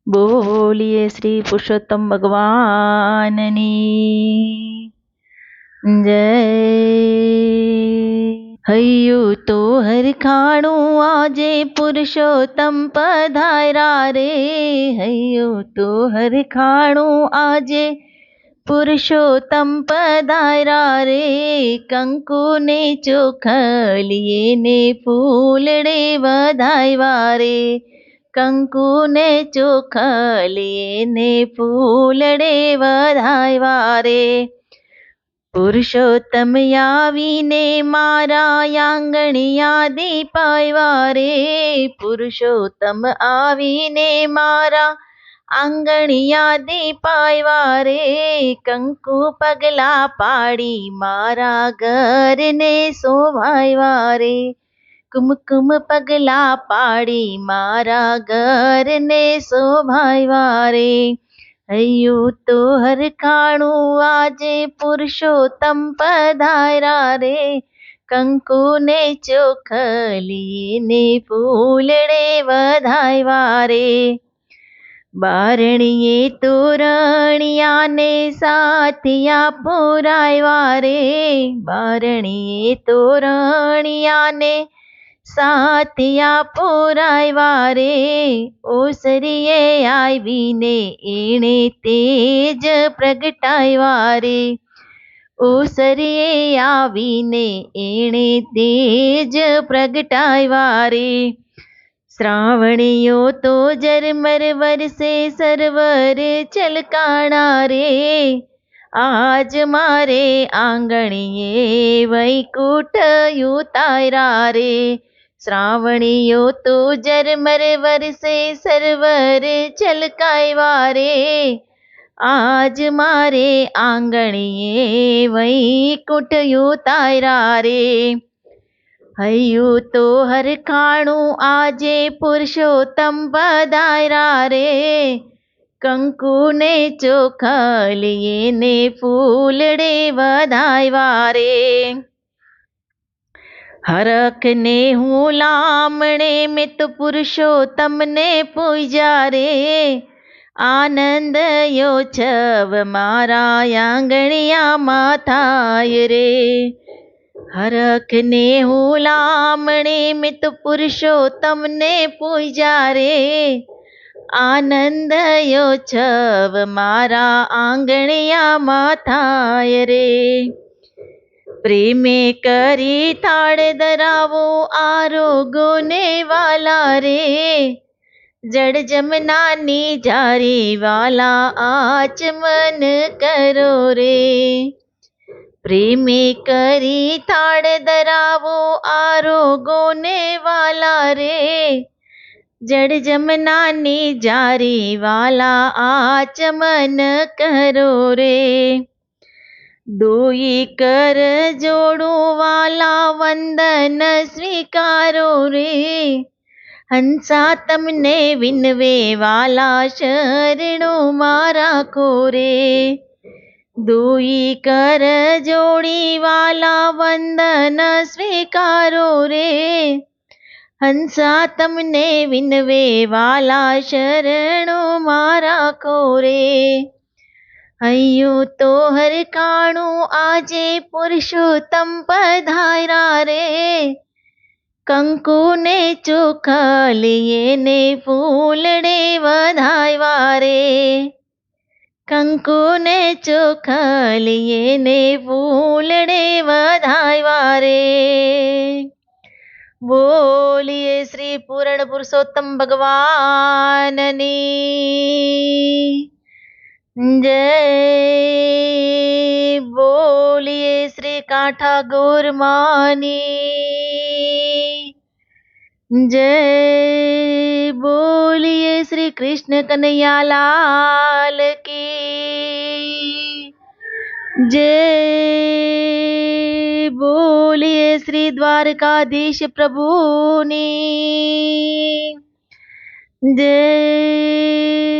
बोलिए श्री पुरुषोत्तम भगवाननी जय। हयु तो हरखाणु आजे पुरुषोत्तम पधारा रे। हयु तो हरखाणु आजे पुरुषोत्तम पधारा रे। कंकु ने चोखलिए ने फूलड़े बधायवा रे। कंकु ने चोखलिए ने फूलड़े बधायवा रे। पुरुषोत्तम आवीने मारा आंगणिया दीपायवा रे। पुरुषोत्तम आवीने मारा आंगणिया दीपायवा रे। कंकु पगला पाड़ी मारा घर ने शोभायवा रे। कुमकुम पगला पाड़ी मारा घर ने शोभायवा रे। हयु तो हरखाणु आजे पुरुषोत्तम पधारा रे। कंकु ने चोखलिए ने फूलड़े बधायवा रे। बारणिये तोरणिया ने साथिया पुरायवा रे। बारणिये तोरणिया ने साथिया पुरायवा रे। ओसरिये आवीने एणे तेज प्रगटायवा रे। ओसरिये आवीने एणे तेज प्रगटायवा रे। श्रावणियो तो झरमर वरसे सरवर छलकाणा रे। आज मारे आंगणिये वैकुंठ उतारा रे। श्रावणियो तो झरमर वरसे सरवर छलकायवा रे। आज मारे आंगणिये वैकुंठ उतारा रे। हयु तो हरखाणु आजे पुरुषोत्तम पधारा रे। कंकु ने चोखलिए ने फूलड़े बधायवा रे। हरख ने हूँ लामणे में तो पुरुषोत्तम ने पूजा रे। आनंद यो छव मारा आंगणिया माथाय रे। हरख ने हूँ लामणे में तो पुरुषोत्तम ने पूजा रे। आनंद यो छव मारा आंगणिया माथाय रे। प्रेमे करी थाड़ धरावो आरोगो ने वाला रे। जड़ जमना नी जारी वाला आचमन करो रे। प्रेमे करी थाड़ धरावो आरोगो ने वाला रे। जड़ जमना नी जारी वाला आचमन करो रे। दोई कर जोड़ो वाला वंदन स्वीकारो रे। हंसा तमने विनवे वाला शरणो मारा को रे। दोई कर जोड़ी वाला वंदन स्वीकारो रे। हंसा तमने विनवे वाला शरणो मारा को रे। हयु तो हरखाणु आजे पुरुषोत्तम पधारा रे। कंकु ने चोखलिए ने फूलड़े बधायवा रे। कंकु ने चोखलिए ने फूलड़े बधायवा रे। बोलिए श्री पूर्ण पुरुषोत्तम भगवाननी जय। बोलिए श्री कांठा गौर मानी जय। बोलिए श्री कृष्ण कन्हैया लाल की जय। बोलिए श्री द्वारकाधीश प्रभु ने जय।